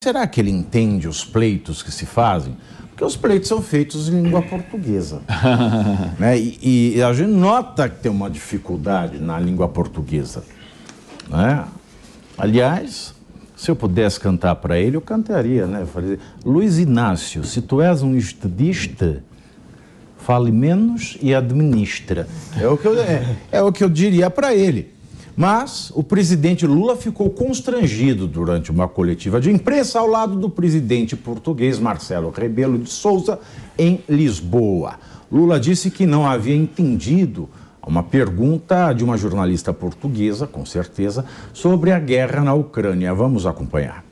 Será que ele entende os pleitos que se fazem? Porque os pleitos são feitos em língua portuguesa. Né? E a gente nota que tem uma dificuldade na língua portuguesa. Né? Aliás, se eu pudesse cantar para ele, eu cantaria, né? Eu falei, Luiz Inácio, se tu és um estadista, fale menos e administra. É o que eu diria para ele. Mas o presidente Lula ficou constrangido durante uma coletiva de imprensa ao lado do presidente português Marcelo Rebelo de Sousa em Lisboa. Lula disse que não havia entendido uma pergunta de uma jornalista portuguesa, com certeza, sobre a guerra na Ucrânia. Vamos acompanhar.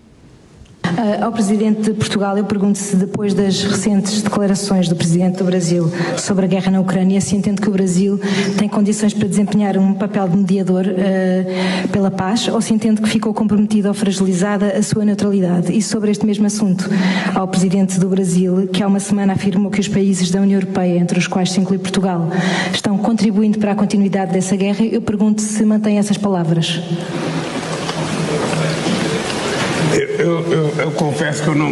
Ao Presidente de Portugal, eu pergunto se depois das recentes declarações do Presidente do Brasil sobre a guerra na Ucrânia, se entende que o Brasil tem condições para desempenhar um papel de mediador pela paz, ou se entende que ficou comprometido ou fragilizada a sua neutralidade. E sobre este mesmo assunto, ao Presidente do Brasil, que há uma semana afirmou que os países da União Europeia, entre os quais se inclui Portugal, estão contribuindo para a continuidade dessa guerra, eu pergunto se mantém essas palavras. Eu confesso que eu não...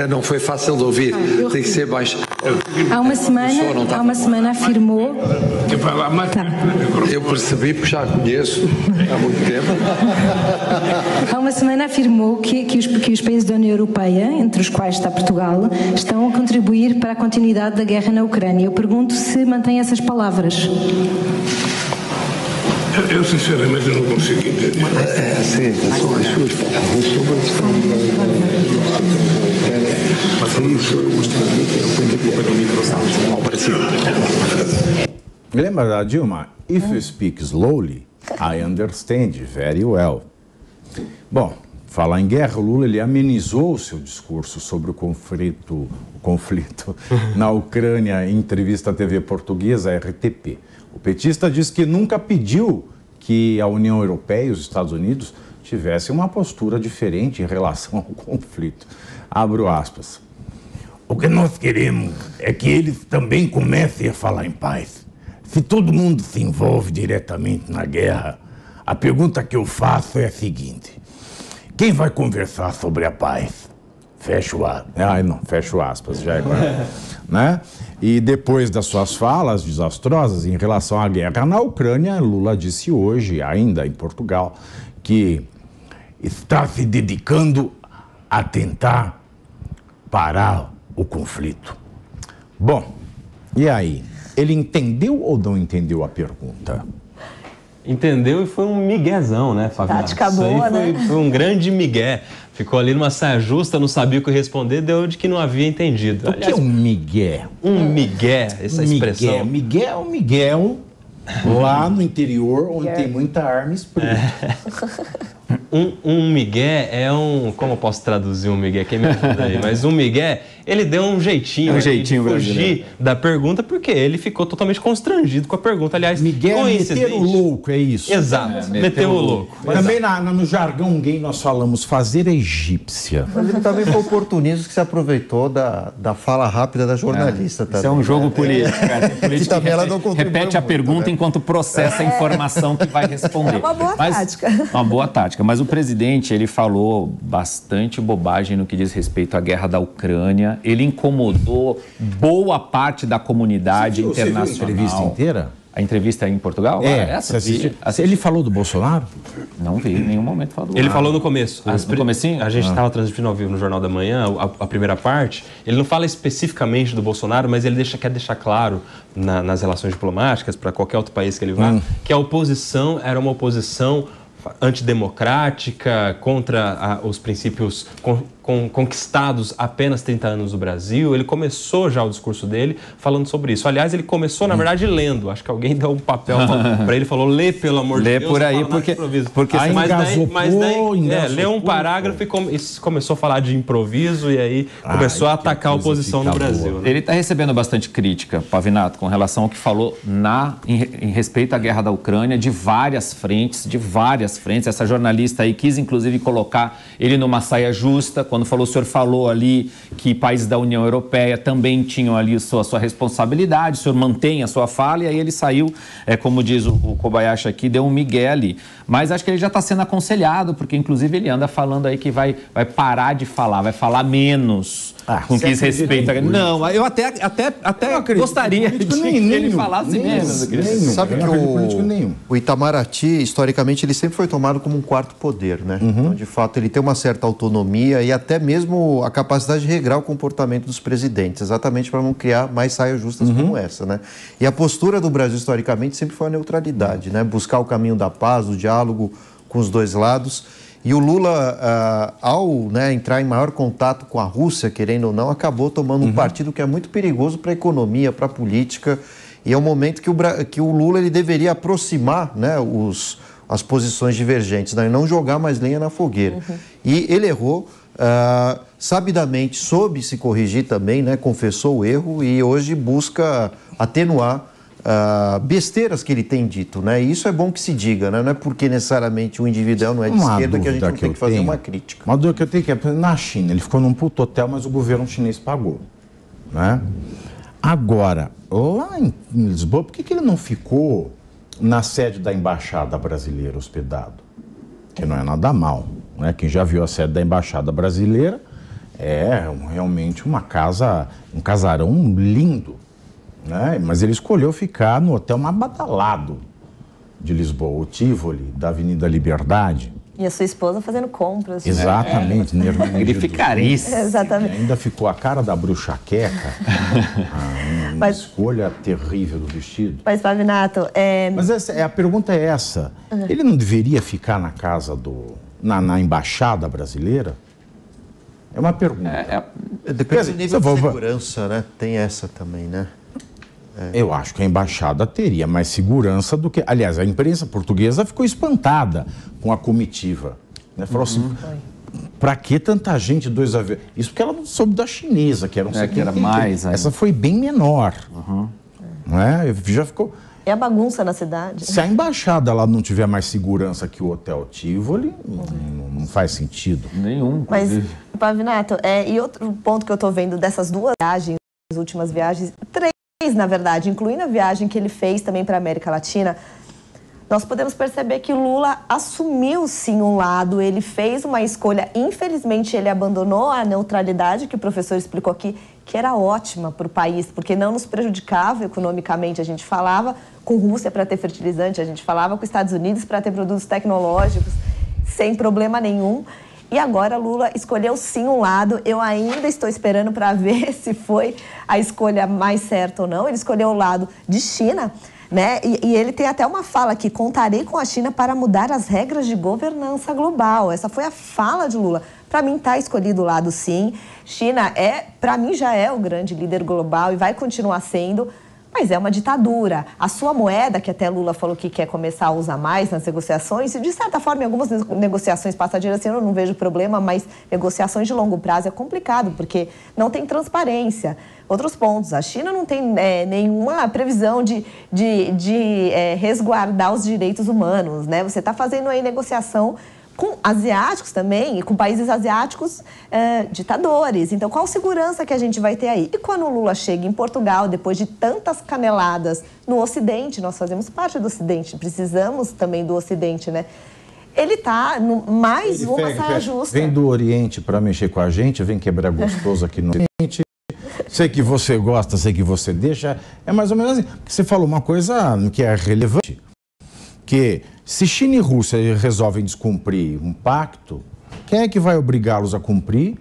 Não foi fácil de ouvir, tem que ser baixo. Há uma semana afirmou... Eu percebi, porque já a conheço há muito tempo. Há uma semana afirmou que os países da União Europeia, entre os quais está Portugal, estão a contribuir para a continuidade da guerra na Ucrânia. Eu pergunto se mantém essas palavras. Eu sinceramente não consigo entender. Sim, são as suas palavras Lembra da Dilma? If you speak slowly, I understand very well. Bom, falar em guerra, o Lula ele amenizou o seu discurso sobre o conflito na Ucrânia em entrevista à TV portuguesa, RTP. O petista diz que nunca pediu que a União Europeia e os Estados Unidos tivessem uma postura diferente em relação ao conflito. Abro aspas. O que nós queremos é que eles também comecem a falar em paz. Se todo mundo se envolve diretamente na guerra, a pergunta que eu faço é a seguinte: quem vai conversar sobre a paz? Fecho aspas. Fecho aspas, já é claro. Né? E depois das suas falas desastrosas em relação à guerra na Ucrânia, Lula disse hoje, ainda em Portugal, que está se dedicando a tentar parar o conflito. Bom, e aí? Ele entendeu ou não entendeu a pergunta? Entendeu e foi um miguezão, né, Fábio? Tática boa, né? Foi um grande migué. Ficou ali numa saia justa, não sabia o que responder, deu de que não havia entendido. O que é um migué? Um migué, essa expressão. Migué é um miguel lá no interior, onde tem muita arma esprita. Um migué é um... Como eu posso traduzir um migué? Quem me ajuda aí? Mas um migué, ele deu um jeitinho, de fugir da pergunta, porque ele ficou totalmente constrangido com a pergunta. Aliás, migué é meter o louco, é isso? Exato, meter o louco. Também no jargão gay nós falamos fazer a egípcia. Mas ele também foi oportunista que se aproveitou da fala rápida da jornalista. Isso é um jogo político, cara. E também ela não repete a pergunta enquanto processa a informação que vai responder. É uma boa tática. Uma boa tática. Mas o presidente, ele falou bastante bobagem no que diz respeito à guerra da Ucrânia. Ele incomodou boa parte da comunidade internacional. Você viu a entrevista inteira? A entrevista em Portugal? Ele falou do Bolsonaro? Não vi, em nenhum momento falou. Ele falou no começo. No comecinho? A gente estava transmitindo ao vivo no Jornal da Manhã, a primeira parte. Ele não fala especificamente do Bolsonaro, mas ele quer deixar claro nas relações diplomáticas, para qualquer outro país que ele vá, que a oposição era uma oposição antidemocrática, contra os princípios conquistados apenas 30 anos no Brasil. Ele começou já o discurso dele falando sobre isso. Aliás, ele começou, na verdade, lendo. Acho que alguém deu um papel para ele, falou, lê pelo amor de Deus. Lê por aí, porque mas daí leu um parágrafo e começou a falar de improviso e aí começou a atacar a oposição no Brasil. Né? Ele está recebendo bastante crítica, Pavinato, com relação ao que falou em respeito à guerra da Ucrânia, de várias frentes. Essa jornalista aí quis, inclusive, colocar ele numa saia justa, quando o senhor falou ali que países da União Europeia também tinham ali sua responsabilidade, o senhor mantém a sua fala, e aí ele saiu, como diz o Kobayashi aqui, deu um migué ali. Mas acho que ele já está sendo aconselhado, porque inclusive ele anda falando aí que vai parar de falar, vai falar menos. Com que isso respeita. Não, eu até gostaria de que ele falasse menos. Sabe que o Itamaraty, historicamente, ele sempre foi tomado como um quarto poder, né? Então, de fato, ele tem uma certa autonomia e até mesmo a capacidade de regrar o comportamento dos presidentes, exatamente para não criar mais saias justas como essa, né? E a postura do Brasil, historicamente, sempre foi a neutralidade, né? Buscar o caminho da paz, do diálogo com os dois lados. E o Lula, ao entrar em maior contato com a Rússia, querendo ou não, acabou tomando um partido que é muito perigoso para a economia, para a política. E é um momento que o Lula ele deveria aproximar, né, as posições divergentes, né, e não jogar mais lenha na fogueira. E ele errou, sabidamente soube se corrigir também, né, confessou o erro e hoje busca atenuar besteiras que ele tem dito, né? E isso é bom que se diga, né? Não é porque necessariamente o indivíduo não é de esquerda que a gente não tem que fazer uma crítica. Uma dúvida que eu tenho que é, na China, ele ficou num puto hotel, mas o governo chinês pagou, né? Agora, lá em Lisboa, por que ele não ficou na sede da embaixada brasileira hospedado? Que não é nada mal, né? Quem já viu a sede da embaixada brasileira é realmente uma casa, um casarão lindo, né? Mas ele escolheu ficar no hotel mais badalado de Lisboa, o Tivoli, da Avenida Liberdade. E a sua esposa fazendo compras. Exatamente. Magnificaríssimo. Exatamente. Ainda ficou a cara da bruxa queca. Uma escolha terrível do vestido. Mas, Pavinato... Mas a pergunta é essa. Ele não deveria ficar na casa na embaixada brasileira? É uma pergunta. Depende do nível de segurança, né? Tem essa também, né? Eu acho que a embaixada teria mais segurança do que... Aliás, a imprensa portuguesa ficou espantada com a comitiva, né? Falou assim, pra que tanta gente, 2 aviões? Isso porque ela não soube da chinesa, que era que era mais. Essa foi bem menor. Não é? Já ficou... É a bagunça na cidade. Se a embaixada lá não tiver mais segurança que o Hotel Tivoli, não faz sentido. Nenhum. Mas, Pavinato, e outro ponto que eu tô vendo dessas 2 viagens, as últimas viagens, 3, na verdade, incluindo a viagem que ele fez também para a América Latina, nós podemos perceber que Lula assumiu sim um lado, ele fez uma escolha, infelizmente ele abandonou a neutralidade que o professor explicou aqui, que era ótima para o país, porque não nos prejudicava economicamente, a gente falava com Rússia para ter fertilizante, a gente falava com Estados Unidos para ter produtos tecnológicos, sem problema nenhum. E agora Lula escolheu sim um lado, eu ainda estou esperando para ver se foi a escolha mais certa ou não. Ele escolheu o lado de China, né? E ele tem até uma fala aqui, contarei com a China para mudar as regras de governança global. Essa foi a fala de Lula. Para mim está escolhido o lado sim. China para mim já é o grande líder global e vai continuar sendo. Mas é uma ditadura. A sua moeda, que até Lula falou que quer começar a usar mais nas negociações, e de certa forma, em algumas negociações passageiras, assim, eu não vejo problema, mas negociações de longo prazo é complicado, porque não tem transparência. Outros pontos, a China não tem nenhuma previsão de resguardar os direitos humanos, né? Você está fazendo aí negociação com asiáticos também, e com países asiáticos ditadores. Então, qual segurança que a gente vai ter aí? E quando o Lula chega em Portugal, depois de tantas caneladas no Ocidente, nós fazemos parte do Ocidente, precisamos também do Ocidente, né? Ele está mais uma saia justa. Vem do Oriente para mexer com a gente, vem quebrar gostoso aqui no Oriente. Sei que você gosta, sei que você deixa. É mais ou menos assim. Você falou uma coisa que é relevante. Que se China e Rússia resolvem descumprir um pacto, quem é que vai obrigá-los a cumprir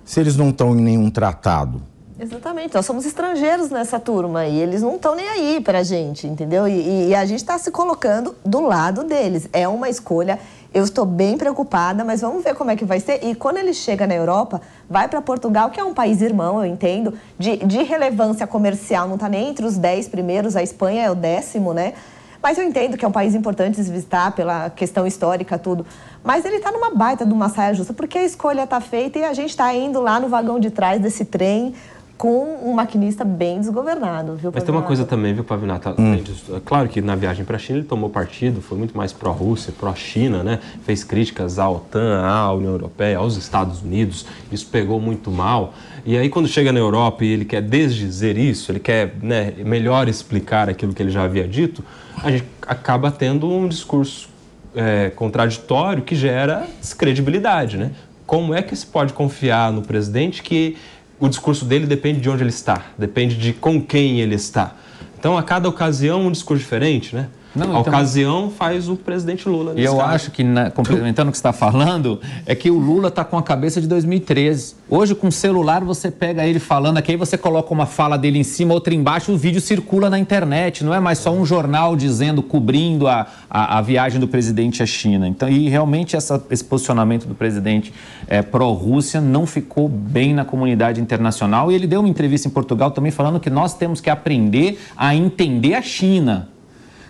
se eles não estão em nenhum tratado? Exatamente, nós somos estrangeiros nessa turma e eles não estão nem aí pra gente, entendeu? E a gente está se colocando do lado deles. É uma escolha, eu estou bem preocupada, mas vamos ver como é que vai ser. E quando ele chega na Europa, vai para Portugal, que é um país irmão, eu entendo, de relevância comercial, não está nem entre os 10 primeiros, a Espanha é o 10º, né? Mas eu entendo que é um país importante de se visitar pela questão histórica, tudo. Mas ele está numa baita de uma saia justa, porque a escolha está feita e a gente está indo lá no vagão de trás desse trem com um maquinista bem desgovernado, viu, Pavinato? Mas tem uma coisa também, viu, Pavinato? É claro que na viagem para a China ele tomou partido, foi muito mais pró-Rússia, pró-China, né? Fez críticas à OTAN, à União Europeia, aos Estados Unidos. Isso pegou muito mal. E aí, quando chega na Europa e ele quer desdizer isso, ele quer, né, melhor explicar aquilo que ele já havia dito, a gente acaba tendo um discurso contraditório que gera descredibilidade, né? Como é que se pode confiar no presidente que o discurso dele depende de onde ele está, depende de com quem ele está? Então, a cada ocasião, um discurso diferente, né? A ocasião faz o presidente Lula. E eu acho que, complementando o que você está falando, é que o Lula está com a cabeça de 2013. Hoje, com o celular, você pega ele falando aqui, aí você coloca uma fala dele em cima, outra embaixo, o vídeo circula na internet. Não é mais só um jornal dizendo, cobrindo a viagem do presidente à China. Então, e realmente esse posicionamento do presidente pró-Rússia não ficou bem na comunidade internacional. E ele deu uma entrevista em Portugal também falando que nós temos que aprender a entender a China.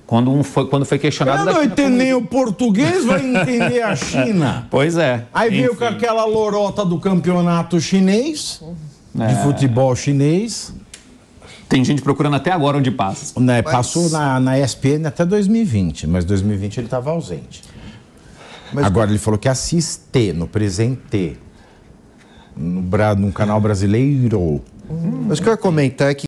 Quando foi questionado... Eu não entendo nem o português, vai entender a China. Pois é. Aí veio com aquela lorota do campeonato chinês, de futebol chinês. Tem gente procurando até agora onde passa. Né, passou na ESPN até 2020, mas 2020 ele estava ausente. Agora ele falou que assiste no presente, no canal brasileiro. Mas o que eu ia comentar é que